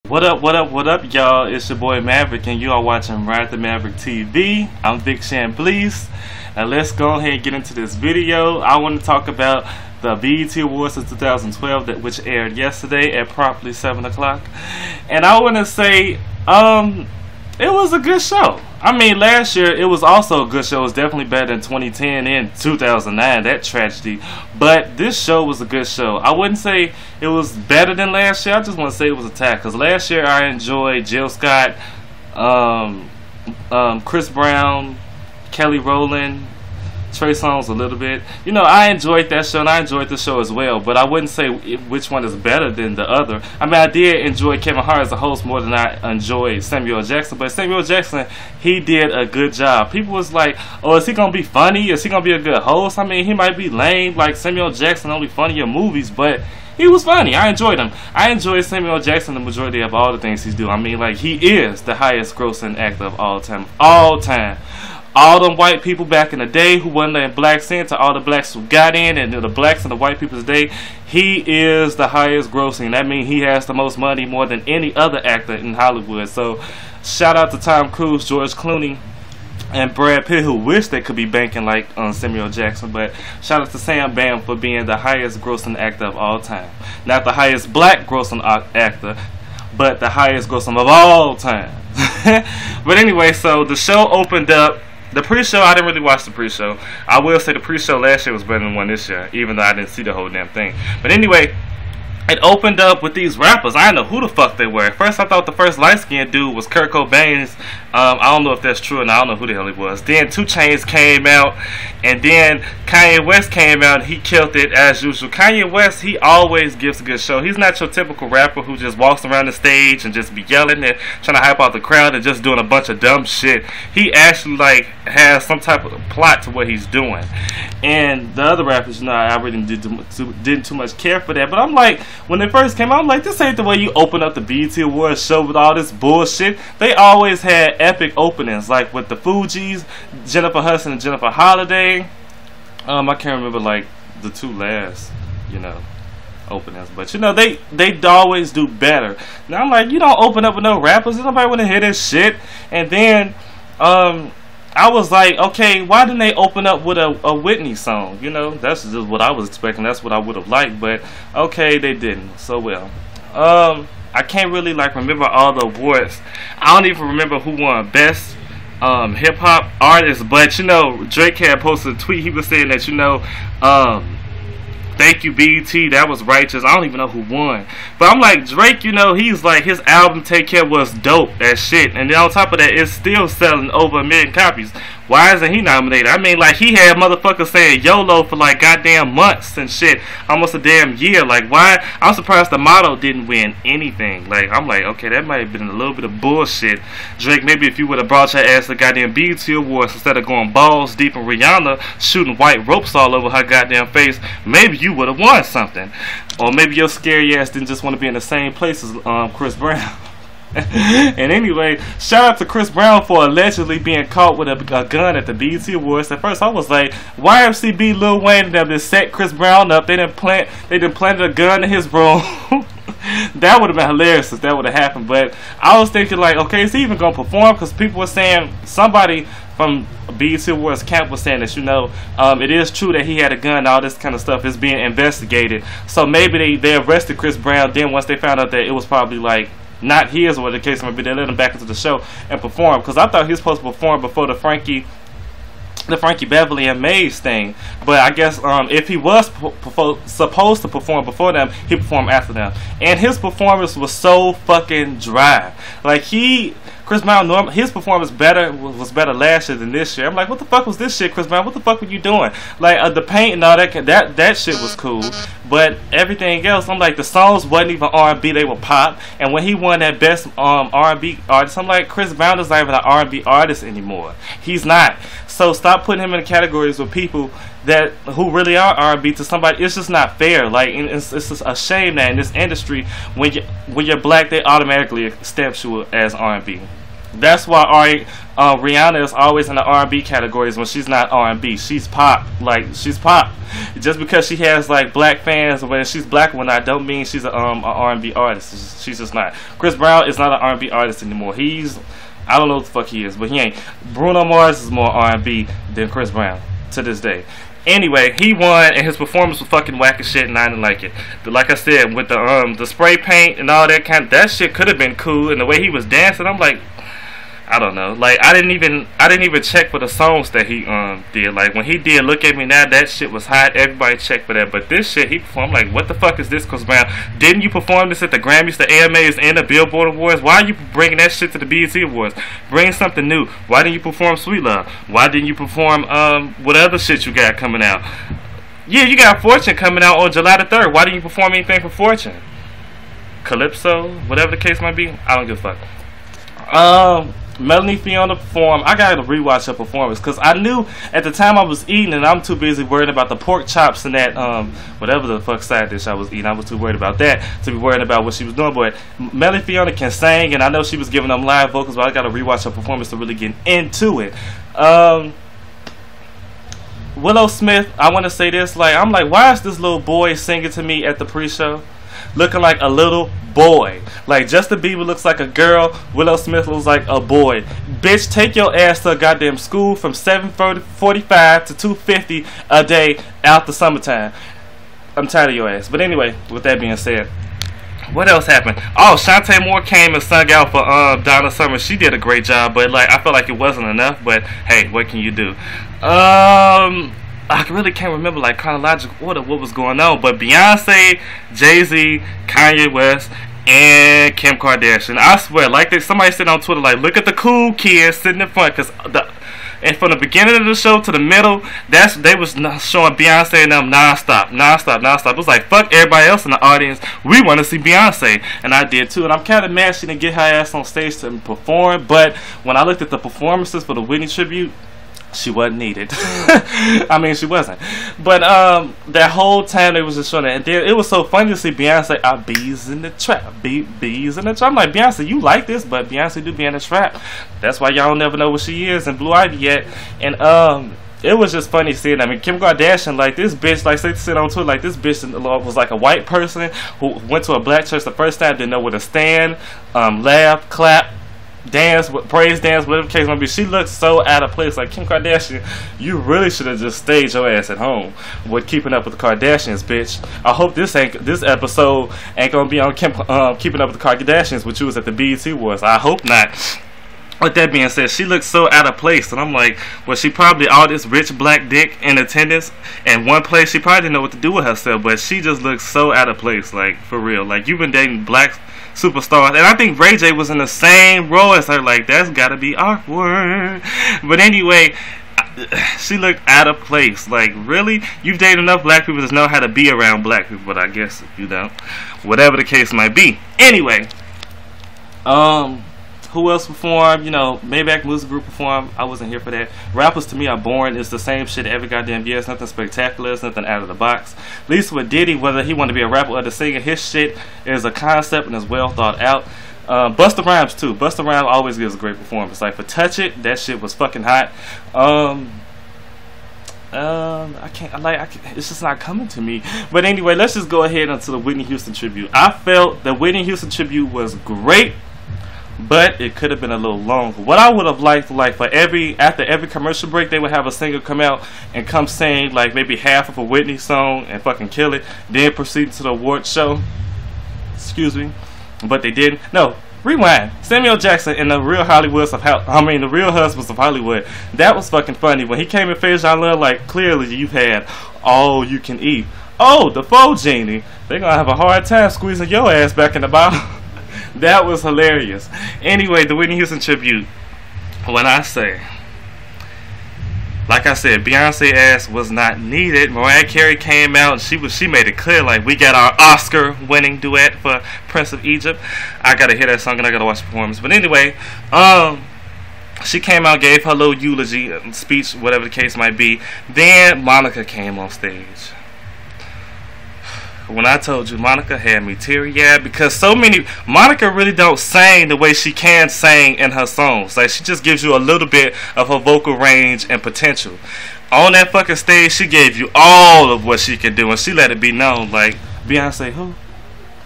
What up, what up, what up, y'all? It's your boy Maverick, and you are watching Ride the Maverick TV. I'm Vic Chambliss, and let's go ahead and get into this video. I want to talk about the BET Awards of 2012, which aired yesterday at promptly 7 o'clock. And I want to say, it was a good show. I mean, last year it was also a good show. It was definitely better than 2010 and 2009, that tragedy. But this show was a good show. I wouldn't say it was better than last year. I just want to say it was a tad. Because last year I enjoyed Jill Scott, Chris Brown, Kelly Rowland, Trey Songz a little bit. You know, I enjoyed that show, and I enjoyed the show as well, but I wouldn't say which one is better than the other. I mean, I did enjoy Kevin Hart as a host more than I enjoyed Samuel Jackson, but Samuel Jackson, he did a good job. People was like, oh, is he going to be funny? Is he going to be a good host? I mean, he might be lame like Samuel Jackson, only funny in movies, but he was funny. I enjoyed him. I enjoyed Samuel Jackson the majority of all the things he's doing. I mean, like, he is the highest grossing actor of all time. All time. All them white people back in the day who wasn't letting blacks in, to all the blacks who got in, and the blacks and the white people today, he is the highest grossing. That means he has the most money, more than any other actor in Hollywood. So shout out to Tom Cruise, George Clooney, and Brad Pitt, who wish they could be banking like Samuel Jackson. But shout out to Sam Bam for being the highest grossing actor of all time. Not the highest black grossing actor, but the highest grossing of all time. But anyway, so the show opened up. The pre-show, I didn't really watch the pre-show. I will say the pre-show last year was better than the one this year, even though I didn't see the whole damn thing. But anyway, it opened up with these rappers. I didn't know who the fuck they were. At first, I thought the first light-skinned dude was Kurt Cobain's. I don't know if that's true, and I don't know who the hell he was. Then 2 Chainz came out, and then Kanye West came out, and he killed it as usual. Kanye West, he always gives a good show. He's not your typical rapper who just walks around the stage and just be yelling and trying to hype out the crowd and just doing a bunch of dumb shit. He actually, like, has some type of plot to what he's doing. And the other rappers, you know, I really didn't too much care for that. But I'm like, when they first came out, I'm like, this ain't the way you open up the BET Awards show with all this bullshit. They always had epic openings, like with the Fugees, Jennifer Hudson and Jennifer Holiday. I can't remember like the 2 last, you know, openings, but you know, they always do better. Now I'm like, you don't open up with no rappers. Nobody want to hear this shit. And then I was like, okay, why didn't they open up with a Whitney song? You know, that's just what I was expecting. That's what I would have liked, but okay, they didn't. So well, I can't really like remember all the awards. I don't even remember who won best hip hop artist, but you know, Drake had posted a tweet. He was saying that, you know, thank you BET, that was righteous. I don't even know who won, but I'm like, Drake, you know, he's like, his album Take Care was dope as shit, and then on top of that, it's still selling over 1 million copies. Why isn't he nominated? I mean, like, he had motherfuckers saying YOLO for like goddamn months and shit, almost a damn year. Like, why? I'm surprised the motto didn't win anything. Like, I'm like, okay, that might have been a little bit of bullshit. Drake, maybe if you would have brought your ass to goddamn BET Awards instead of going balls deep in Rihanna shooting white ropes all over her goddamn face, maybe you would have won something. Or maybe your scary ass didn't just want to be in the same place as Chris Brown. And anyway, shout out to Chris Brown for allegedly being caught with a gun at the BET Awards. At first I was like, YFCB, Lil Wayne and them just set Chris Brown up. They didn't planted a gun in his room. That would have been hilarious if that would have happened. But I was thinking like, okay, is he even gonna perform? Because people were saying, somebody from BET Awards camp was saying that, you know, it is true that he had a gun. All this kind of stuff is being investigated. So maybe they arrested Chris Brown. Then once they found out that it was probably like not his, or the case might be, they let him back into the show and perform. Because I thought he was supposed to perform before the Frankie Beverly and Maze thing, but I guess if he was supposed to perform before them, he performed after them, and his performance was so fucking dry. Like, Chris Brown, his performance was better last year than this year. I'm like, what the fuck was this shit, Chris Brown? What the fuck were you doing? Like, the paint and all that shit was cool, but everything else, I'm like, the songs wasn't even R&B, they were pop. And when he won that best R&B artist, I'm like, Chris Brown is not even an R&B artist anymore. He's not. So stop putting him in the categories with people who really are R&B to somebody. It's just not fair. Like, it's just a shame that in this industry, when you're black, they automatically stamp you as R&B. That's why Rihanna is always in the R&B categories when she's not R&B. She's pop. Like, she's pop. Just because she has like black fans when she's black, when I don't mean she's a R&B artist. She's just not. Chris Brown is not an R&B artist anymore. I don't know what the fuck he is, but he ain't. Bruno Mars is more R&B than Chris Brown to this day. Anyway, he won, and his performance was fucking whack as shit, and I didn't like it. Like I said, with the spray paint and all that shit could have been cool, and the way he was dancing, I'm like, I don't know. Like, I didn't even check for the songs that he did. Like, when he did Look at Me Now, that shit was hot. Everybody checked for that. But this shit he performed, like, what the fuck is this, Chris Brown? Didn't you perform this at the Grammys, the AMAs, and the Billboard Awards? Why are you bringing that shit to the BET Awards? Bring something new. Why didn't you perform Sweet Love? Why didn't you perform what other shit you got coming out? Yeah, you got Fortune coming out on July the 3rd. Why didn't you perform anything for Fortune? Calypso, whatever the case might be. I don't give a fuck. Melanie Fiona performed. I gotta rewatch her performance because I knew at the time I was eating, and I'm too busy worried about the pork chops and that whatever the fuck side dish I was eating. I was too worried about that to be worried about what she was doing. But Melanie Fiona can sing, and I know she was giving them live vocals, but I gotta rewatch her performance to really get into it. Willow Smith, I want to say this. Like, I'm like, why is this little boy singing to me at the pre-show? Looking like a little boy. Like, Justin Bieber looks like a girl. Willow Smith looks like a boy. Bitch, take your ass to a goddamn school from 7:45 to 2:50 a day out the summertime. I'm tired of your ass. But anyway, with that being said, what else happened? Oh, Shantae Moore came and sung out for Donna Summer. She did a great job, but like, I felt like it wasn't enough. But hey, what can you do? I really can't remember like chronological order what was going on, but Beyonce, Jay-Z, Kanye West, and Kim Kardashian. I swear, like somebody said on Twitter, like, look at the cool kids sitting in front, and from the beginning of the show to the middle, they was showing Beyonce and them nonstop. It was like, fuck everybody else in the audience. We want to see Beyonce, and I did too. And I'm kind of mad she didn't get her ass on stage to perform. But when I looked at the performances for the Whitney tribute, she wasn't needed. I mean, she wasn't. But that whole time they was just showing that. And then it was so funny to see Beyonce out bees in the trap. Bees in the trap. I'm like, Beyonce, you like this, but Beyonce do be in the trap. That's why y'all never know what she is in Blue Ivy yet. And it was just funny seeing. I mean, Kim Kardashian, like this bitch, like they said on Twitter, like this bitch was like a white person who went to a black church the first time, didn't know where to stand, laugh, clap, dance, praise dance, whatever the case might be. She looks so out of place. Like, Kim Kardashian, you really should have just stayed your ass at home with Keeping Up with the Kardashians, bitch. I hope this episode ain't gonna be on Keeping Up with the Kardashians, which you was at the BET Awards. I hope not. With that being said, she looks so out of place, and I'm like, well, she probably all this rich black dick in attendance in one place. She probably didn't know what to do with herself, but she just looks so out of place, like, for real. Like, you've been dating black superstars, and I think Ray J was in the same role as her. Like, that's gotta be awkward. But anyway, she looked out of place. Like, really? You've dated enough black people to know how to be around black people, but I guess if you don't, whatever the case might be. Anyway, who else performed? You know, Maybach Music Group performed. I wasn't here for that. Rappers to me are boring. It's the same shit every goddamn year. It's nothing spectacular. It's nothing out of the box. At least with Diddy, whether he want to be a rapper or the singer, his shit is a concept and is well thought out. Busta Rhymes too. Busta Rhymes always gives a great performance. Like, for Touch It, that shit was fucking hot. It's just not coming to me. But anyway, let's just go ahead into the Whitney Houston tribute. I felt the Whitney Houston tribute was great, but it could have been a little longer. What I would have liked, like, for after every commercial break, they would have a singer come out and come sing like maybe half of a Whitney song and fucking kill it, then proceed to the award show. Excuse me, but they didn't. No, rewind. Samuel Jackson and the Real the Real Husbands of Hollywood. That was fucking funny when he came and finished. I love, like, clearly you've had all you can eat. Oh, the Faux Genie. They're gonna have a hard time squeezing your ass back in the bottle. That was hilarious. Anyway, the Whitney Houston tribute. When I say, like I said, Beyonce ass was not needed. Mariah Carey came out and she made it clear, like, we got our Oscar-winning duet for Prince of Egypt. I gotta hear that song and I gotta watch the performance. But anyway, she came out, gave her little eulogy speech, whatever the case might be. Then Monica came on stage. when I told you Monica had me teary-eyed, because so many, Monica really don't sing the way she can sing in her songs. Like, she just gives you a little bit of her vocal range and potential. On that fucking stage, she gave you all of what she can do, and she let it be known. Like, Beyonce, who?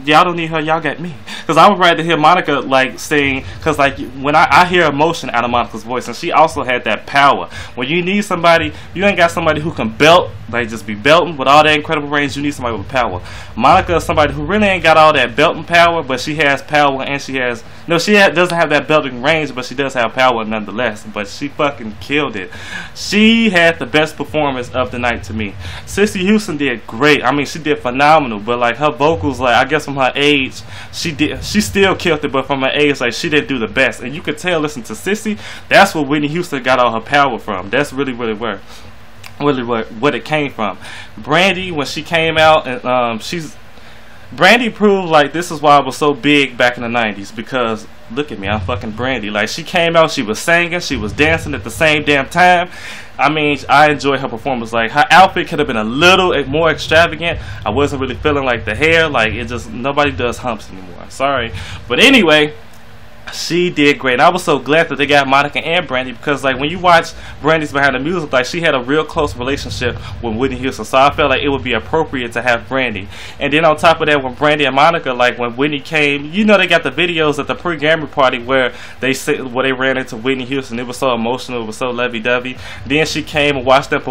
Y'all don't need her, y'all got me. Because I would rather hear Monica like sing, because like when I hear emotion out of Monica's voice, and she also had that power. When you need somebody, you ain't got somebody who can belt, like just be belting with all that incredible range. You need somebody with power. Monica is somebody who really ain't got all that belting power, but she has power, and she has, no, doesn't have that belting range, but she does have power nonetheless. But she fucking killed it. She had the best performance of the night to me. Cissy Houston did great. I mean, she did phenomenal, but like her vocals, like I guess from her age, she still killed it, but from her age, like she didn't do the best. And you could tell, listen to Cissy, that's where Whitney Houston got all her power from. That's really where what it came from. Brandy, when she came out, and Brandy proved like this is why I was so big back in the 90s, because look at me, I'm fucking Brandy. Like, she came out, she was singing, she was dancing at the same damn time. I mean, I enjoyed her performance. Like, her outfit could have been a little more extravagant. I wasn't really feeling like the hair, like it just, nobody does humps anymore. Sorry. But anyway, she did great. And I was so glad that they got Monica and Brandy, because like when you watch Brandy's Behind the Music, like she had a real close relationship with Whitney Houston, so I felt like it would be appropriate to have Brandy. And then on top of that, when Brandy and Monica, like when Whitney came, you know, they got the videos at the pre-Grammy party where they ran into Whitney Houston. It was so emotional, it was so lovey-dovey. Then she came and watched them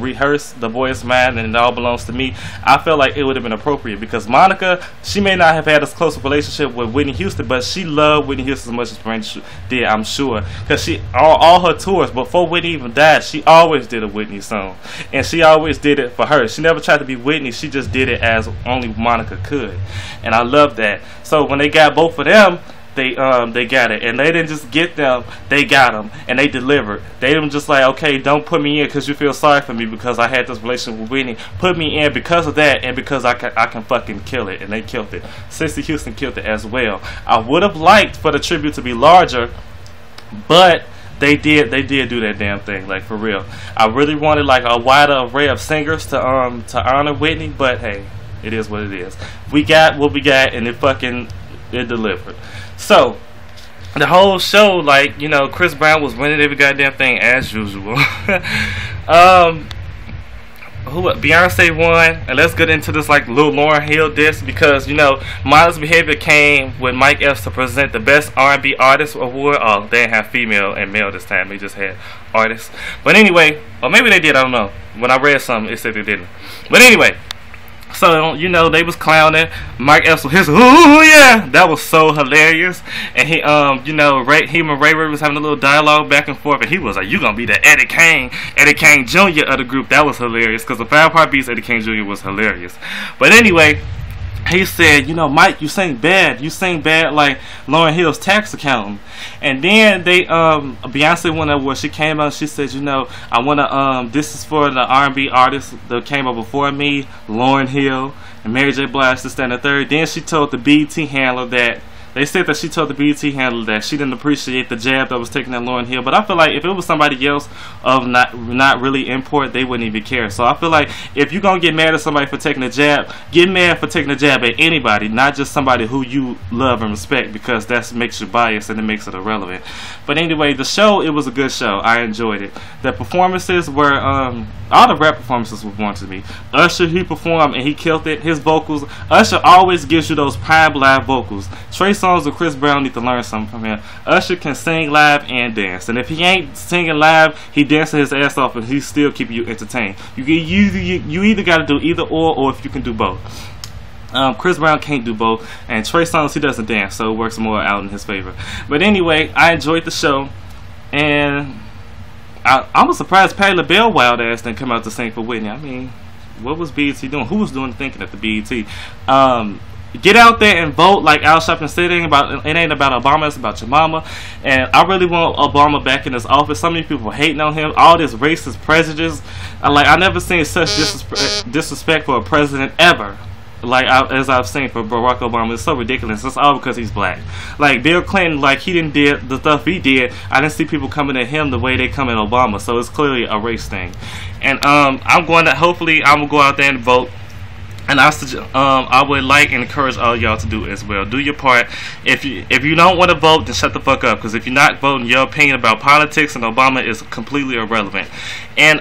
rehearse The Boy Is Mine and It All Belongs to Me. I felt like it would have been appropriate, because Monica, she may not have had as close a relationship with Whitney Houston, but she loved Whitney Houston as much as Brandy did, I'm sure, because she all her tours before Whitney even died, she always did a Whitney song, and she always did it for her. She never tried to be Whitney, she just did it as only Monica could, and I love that. So when they got both of them, they got it, and they didn't just get them, they got them, and they delivered. They didn't just like, okay, don't put me in because you feel sorry for me because I had this relationship with Whitney. Put me in because of that, and because I can fucking kill it, and they killed it. Cissy Houston killed it as well. I would have liked for the tribute to be larger, but they did do that damn thing, like for real. I really wanted like a wider array of singers to honor Whitney, but hey, it is what it is. We got what we got, and it delivered. So the whole show, like, you know, Chris Brown was winning every goddamn thing as usual. Beyonce won, and let's get into this like little Lauryn Hill diss, because you know Modest Behavior came with Mike Epps to present the Best R&B Artist Award. Oh, they didn't have female and male this time, they just had artists. But anyway, or maybe they did, I don't know. When I read something, it said they didn't. But anyway, so, you know, they was clowning Mike Epps with his ooh yeah, that was so hilarious. And he you know, him and Ray Ray was having a little dialogue back and forth, and he was like, you gonna be the Eddie Kane Jr. of the group. That was hilarious, because the 5 Part Beats Eddie Kane Jr. was hilarious. But anyway, he said, you know, Mike, you sing bad like Lauryn Hill's tax accountant. And then they Beyonce went up where she came out and she said, you know, I wanna this is for the R&B artists that came up before me, Lauryn Hill and Mary J. Blige, this, that, and the third. Then she told the BET handler that they said that she told the BET handler that she didn't appreciate the jab that was taken at Lauryn Hill. But I feel like if it was somebody else of not really import, they wouldn't even care. So I feel like if you're going to get mad at somebody for taking a jab, get mad for taking a jab at anybody, not just somebody who you love and respect, because that makes you biased and it makes it irrelevant. But anyway, the show, it was a good show. I enjoyed it. The performances were, all the rap performances were fun to me. Usher, he performed and he killed it. His vocals, Usher always gives you those prime live vocals. Trey Songz or Chris Brown need to learn something from him. Usher can sing live and dance, and if he ain't singing live, he dancing his ass off, and he's still keeping you entertained. You either got to do either or if you can do both. Chris Brown can't do both, and Trey Songz, he doesn't dance, so it works more out in his favor. But anyway, I enjoyed the show, and I was surprised Patti LaBelle wild ass didn't come out to sing for Whitney. I mean, what was BET doing? Who was doing thinking at the BET? Get out there and vote, like Al Sharpton said. It ain't about Obama, it's about your mama. And I really want Obama back in his office. So many people hating on him, all this racist prejudice. I never seen such disrespect for a president ever, like as I've seen for Barack Obama. It's so ridiculous. It's all because he's black. Like Bill Clinton, like he didn't did the stuff he did. I didn't see people coming at him the way they come at Obama. So it's clearly a race thing. And hopefully I'm gonna go out there and vote. And I would like and encourage all y'all to do as well. Do your part. If you don't want to vote, then shut the fuck up. Because if you're not voting, your opinion about politics and Obama is completely irrelevant. And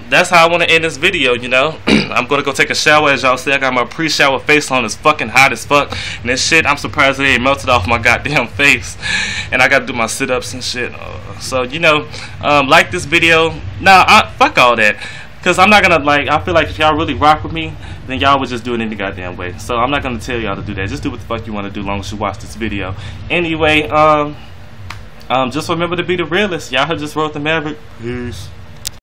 that's how I want to end this video. You know, I'm gonna go take a shower. As y'all see, I got my pre-shower face on. It's fucking hot as fuck. And this shit, I'm surprised it ain't melted off my goddamn face. And I gotta do my sit-ups and shit. So you know, like this video. Nah, fuck all that. Because I'm not going to, like, I feel like if y'all really rock with me, then y'all would just do it any goddamn way. So I'm not going to tell y'all to do that. Just do what the fuck you want to do as long as you watch this video. Anyway, just remember to be the realest. Y'all have just wrote the Maverick. Peace.